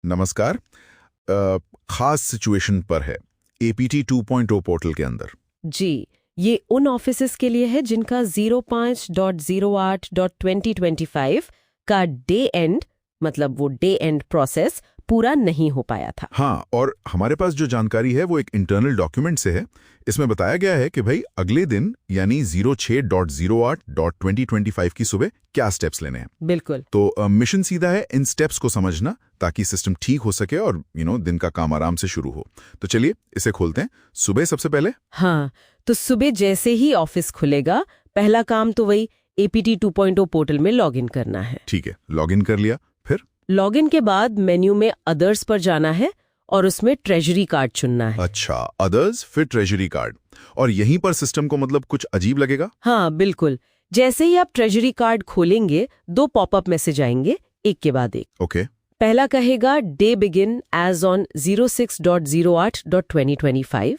नमस्कार। खास सिचुएशन पर है APT 2.0 पोर्टल के अंदर। जी, ये उन ऑफिसेस के लिए है जिनका 05.08.2025 का डे एंड मतलब वो डे एंड प्रोसेस पूरा नहीं हो पाया था। हाँ, और हमारे पास जो जानकारी है वो एक इंटरनल डॉक्यूमेंट से है। इसमें बताया गया है कि भाई अगले दिन यानी 06.08.2025 की सुबह क्या स्टेप्स लेने हैं। बिल्कुल। तो मिशन सीधा है इन स्टेप्स को समझना ताकि सिस्टम ठीक हो सके और दिन का काम आराम से शुरू हो। तो चलिए इसे खोलते हैं। सुबह सबसे पहले हाँ, तो सुबह जैसे ही ऑफिस खुलेगा पहला काम तो वही APT 2.0 पोर्टल में लॉगिन करना है। ठीक है, लॉगिन कर लिया। फिर लॉगिन के बाद मेन्यू में अदर्स पर जाना है और उसमें ट्रेजरी कार्ड चुनना है। अच्छा, अदर्स फिर ट्रेजरी कार्ड, और यहीं पर सिस्टम को मतलब कुछ अजीब लगेगा। हाँ बिल्कुल, जैसे ही आप ट्रेजरी कार्ड खोलेंगे 2 पॉपअप मैसेज आएंगे एक के बाद एक। ओके। पहला कहेगा डे बिगिन एज ऑन 06.08.2025।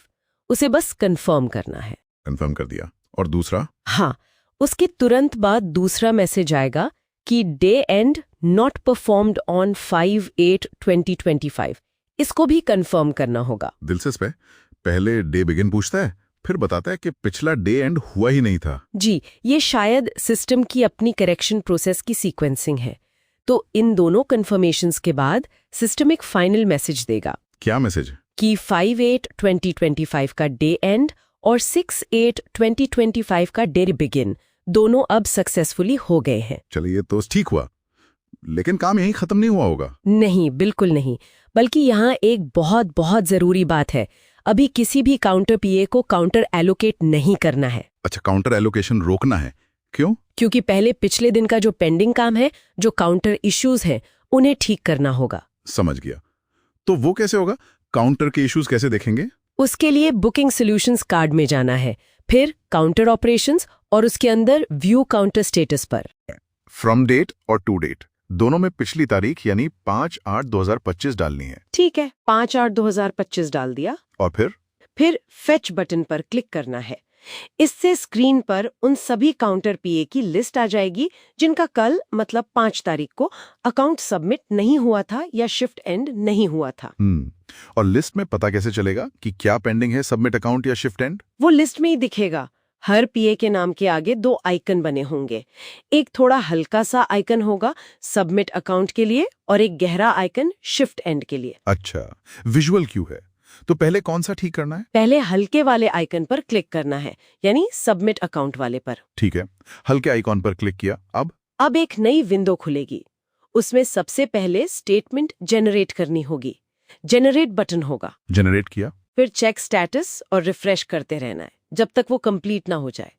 उसे बस कंफर्म करना है। कंफर्म कर दिया। और दूसरा? हाँ, उसके तुरंत बाद दूसरा मैसेज आएगा कि day and not performed on 5/8/2025। इसको भी कंफर्म करना होगा। दिलचस्प है, पहले डे बिगिन पूछता है फिर बताता है कि पिछला डे एंड हुआ ही नहीं था। जी, ये शायद सिस्टम की अपनी करेक्शन प्रोसेस की सीक्वेंसिंग है। तो इन दोनों कंफर्मेशंस के बाद सिस्टम एक फाइनल मैसेज देगा। क्या मैसेज? कि 5/8/2025 का डे एंड और 6/8/2025 का डे बिगिन दोनों अब सक्सेसफुली हो गए हैं। चलिए तो ठीक हुआ, लेकिन काम यहीं खत्म नहीं हुआ होगा। नहीं, बिल्कुल नहीं, बल्कि यहाँ एक बहुत बहुत जरूरी बात है। अभी किसी भी काउंटर PA को काउंटर एलोकेट नहीं करना है। अच्छा, काउंटर एलोकेशन रोकना है। क्यों? क्योंकि पहले पिछले दिन का जो पेंडिंग काम है, जो काउंटर इश्यूज हैं, उन्हें ठीक करना होगा। समझ गया। तो वो कैसे होगा? काउंटर के इश्यूज कैसे देखेंगे? उसके लिए बुकिंग सॉल्यूशंस कार्ड में जाना है, फिर काउंटर ऑपरेशंस और उसके अंदर व्यू काउंटर स्टेटस पर। फ्रॉम डेट और टू डेट दोनों में पिछली तारीख यानी 5/8/2025 डालनी है। ठीक है, 5/8/2025 डाल दिया। और फिर फेच बटन पर क्लिक करना है। इससे स्क्रीन पर उन सभी काउंटर PA की लिस्ट आ जाएगी जिनका कल मतलब 5 तारीख को अकाउंट सबमिट नहीं हुआ था या शिफ्ट एंड नहीं हुआ था। और लिस्ट में पता कैसे चलेगा कि क्या पेंडिंग है, सबमिट अकाउंट या शिफ्ट एंड? वो लिस्ट में ही दिखेगा। हर PA के नाम के आगे 2 आइकन बने होंगे। एक थोड़ा हल्का सा आइकन होगा सबमिट अकाउंट के लिए और एक गहरा आइकन शिफ्ट एंड के लिए। अच्छा, विजुअल क्यों है? तो पहले कौन सा ठीक करना है? पहले हल्के वाले आइकन पर क्लिक करना है, यानी सबमिट अकाउंट वाले पर। ठीक है, हल्के आइकॉन पर क्लिक किया। अब एक नई विंडो खुलेगी। उसमें सबसे पहले स्टेटमेंट जनरेट करनी होगी। जनरेट बटन होगा। जनरेट किया। फिर चेक स्टेटस और रिफ्रेश करते रहना है जब तक वो कंप्लीट ना हो जाए।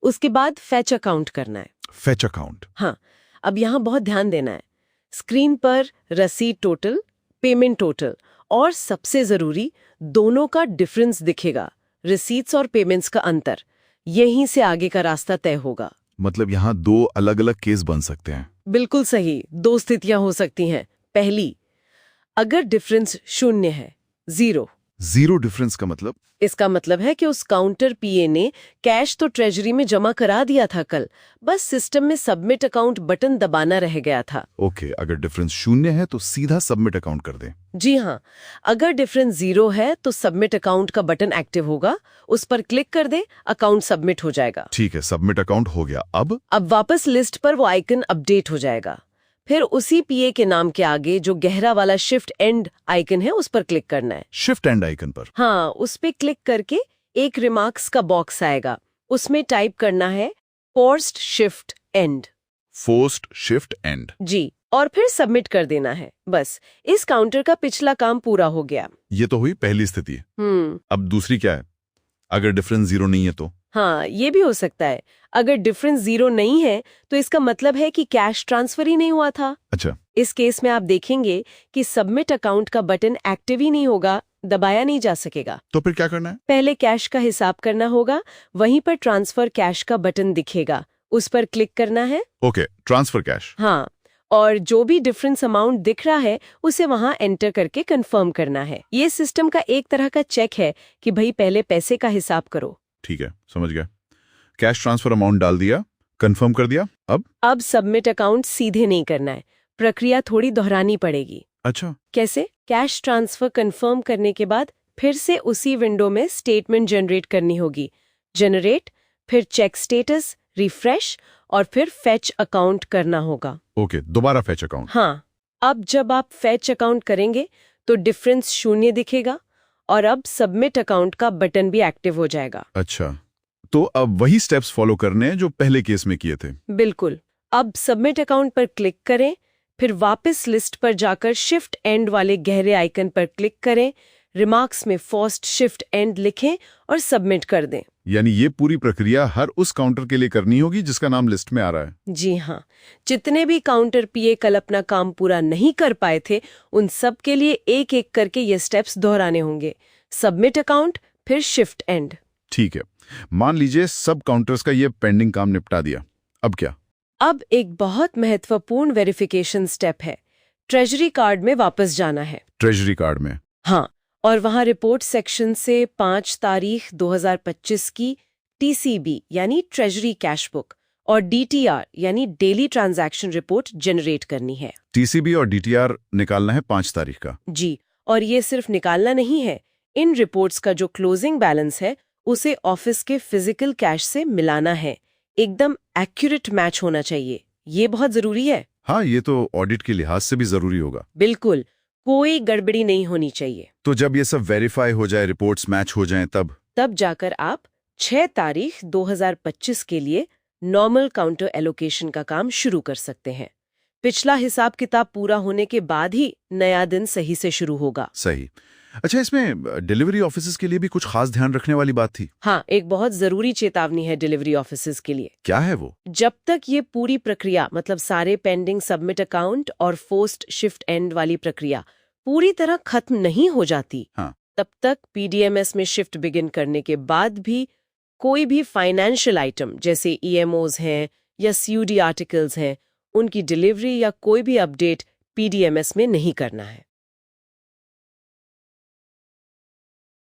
उसके बाद फेच अकाउंट करना है। Fetch account? हाँ, अब यहाँ बहुत ध्यान देना है। स्क्रीन पर रसीद टोटल, पेमेंट टोटल और सबसे जरूरी दोनों का डिफरेंस दिखेगा। रिसीट्स और पेमेंट्स का अंतर, यहीं से आगे का रास्ता तय होगा। मतलब यहाँ 2 अलग-अलग केस बन सकते हैं। बिल्कुल सही, 2 स्थितियां हो सकती हैं। पहली, अगर डिफरेंस 0 है, 0 डिफरेंस का मतलब? इसका मतलब है कि उस काउंटर PA ने कैश तो ट्रेजरी में जमा करा दिया था कल, बस सिस्टम में सबमिट अकाउंट बटन दबाना रह गया था। ओके, अगर डिफरेंस 0 है तो सीधा सबमिट अकाउंट कर दें। जी हाँ, अगर डिफरेंस 0 है तो सबमिट अकाउंट का बटन एक्टिव होगा, उस पर क्लिक कर दे, अकाउंट सबमिट हो जाएगा। ठीक है, सबमिट अकाउंट हो गया। अब वापस लिस्ट पर वो आइकन अपडेट हो जाएगा। फिर उसी PA के नाम के आगे जो गहरा वाला शिफ्ट एंड आइकन है उस पर क्लिक करना है। शिफ्ट एंड आइकन पर? हाँ, उस पे क्लिक करके एक रिमार्क्स का बॉक्स आएगा। उसमें टाइप करना है forced shift end. Forced shift end? जी, और फिर सबमिट कर देना है। बस इस काउंटर का पिछला काम पूरा हो गया। ये तो हुई पहली स्थिति। अब दूसरी क्या है? अगर डिफरेंस 0 नहीं है तो? हाँ, ये भी हो सकता है। अगर डिफरेंस 0 नहीं है तो इसका मतलब है कि कैश ट्रांसफर ही नहीं हुआ था। अच्छा। इस केस में आप देखेंगे कि सबमिट अकाउंट का बटन एक्टिव ही नहीं होगा, दबाया नहीं जा सकेगा। तो फिर क्या करना है? पहले कैश का हिसाब करना होगा। वहीं पर ट्रांसफर कैश का बटन दिखेगा, उस पर क्लिक करना है। Okay, transfer cash. हाँ, और जो भी डिफरेंस अमाउंट दिख रहा है उसे वहां एंटर करके कंफर्म करना है। ये सिस्टम का एक तरह का चेक है कि भाई पहले पैसे का हिसाब करो। ठीक है, समझ गया। कैश ट्रांसफर अमाउंट डाल दिया, कंफर्म कर दिया। अब सबमिट अकाउंट सीधे नहीं करना है, प्रक्रिया थोड़ी दोहरानी पड़ेगी। अच्छा, कैसे? कैश ट्रांसफर कंफर्म करने के बाद फिर से उसी विंडो में स्टेटमेंट जनरेट करनी होगी। जनरेट, फिर चेक स्टेटस, रिफ्रेश और फिर फेच अकाउंट करना होगा। ओके, दोबारा फेच अकाउंट। हाँ, अब जब आप फेच अकाउंट करेंगे तो डिफरेंस 0 दिखेगा और अब सबमिट अकाउंट का बटन भी एक्टिव हो जाएगा। अच्छा, तो अब वही स्टेप्स फॉलो करने हैं जो पहले केस में किए थे। बिल्कुल। अब सबमिट अकाउंट पर क्लिक करें, फिर वापस लिस्ट पर जाकर शिफ्ट एंड वाले गहरे आइकन पर क्लिक करें, रिमार्क्स में फर्स्ट शिफ्ट एंड लिखें और सबमिट कर दें। यानी ये पूरी प्रक्रिया हर उस काउंटर के लिए करनी होगी जिसका नाम लिस्ट में आ रहा है। जी हाँ, जितने भी काउंटर पीए कल अपना काम पूरा नहीं कर पाए थे, उन सब के लिए एक एक करके ये स्टेप्स दोहराने होंगे। सबमिट अकाउंट, फिर शिफ्ट एंड। ठीक है, मान लीजिए सब काउंटर्स का ये पेंडिंग काम निपटा दिया, अब क्या? अब एक बहुत महत्वपूर्ण वेरिफिकेशन स्टेप है। ट्रेजरी कार्ड में वापस जाना है। ट्रेजरी कार्ड में? हाँ, और वहाँ रिपोर्ट सेक्शन से 5 तारीख 2025 की टीसीबी यानी ट्रेजरी कैश बुक और डीटीआर यानी डेली ट्रांजैक्शन रिपोर्ट जनरेट करनी है। टीसीबी और डीटीआर निकालना है 5 तारीख का। जी, और ये सिर्फ निकालना नहीं है, इन रिपोर्ट्स का जो क्लोजिंग बैलेंस है उसे ऑफिस के फिजिकल कैश से मिलाना है। एकदम एक्यूरेट मैच होना चाहिए। ये बहुत जरूरी है। हाँ, ये तो ऑडिट के लिहाज से भी जरूरी होगा। बिल्कुल, कोई गड़बड़ी नहीं होनी चाहिए। तो जब ये सब वेरीफाई हो जाए, रिपोर्ट्स मैच हो जाएं, तब जाकर आप 6 तारीख 2025 के लिए नॉर्मल काउंटर एलोकेशन का काम शुरू कर सकते हैं। पिछला हिसाब किताब पूरा होने के बाद ही नया दिन सही से शुरू होगा। सही। अच्छा, इसमें डिलीवरी ऑफिसेज के लिए भी कुछ खास ध्यान रखने वाली बात थी। हाँ, एक बहुत जरूरी चेतावनी है डिलीवरी ऑफिसेज के लिए। क्या है वो? जब तक ये पूरी प्रक्रिया मतलब सारे पेंडिंग सबमिट अकाउंट और पोस्ट शिफ्ट एंड वाली प्रक्रिया पूरी तरह खत्म नहीं हो जाती, हाँ, तब तक पीडीएमएस में शिफ्ट बिगिन करने के बाद भी कोई भी फाइनेंशियल आइटम जैसे ईएमओज हैं या सीयूडी आर्टिकल्स हैं, उनकी डिलीवरी या कोई भी अपडेट पीडीएमएस में नहीं करना है।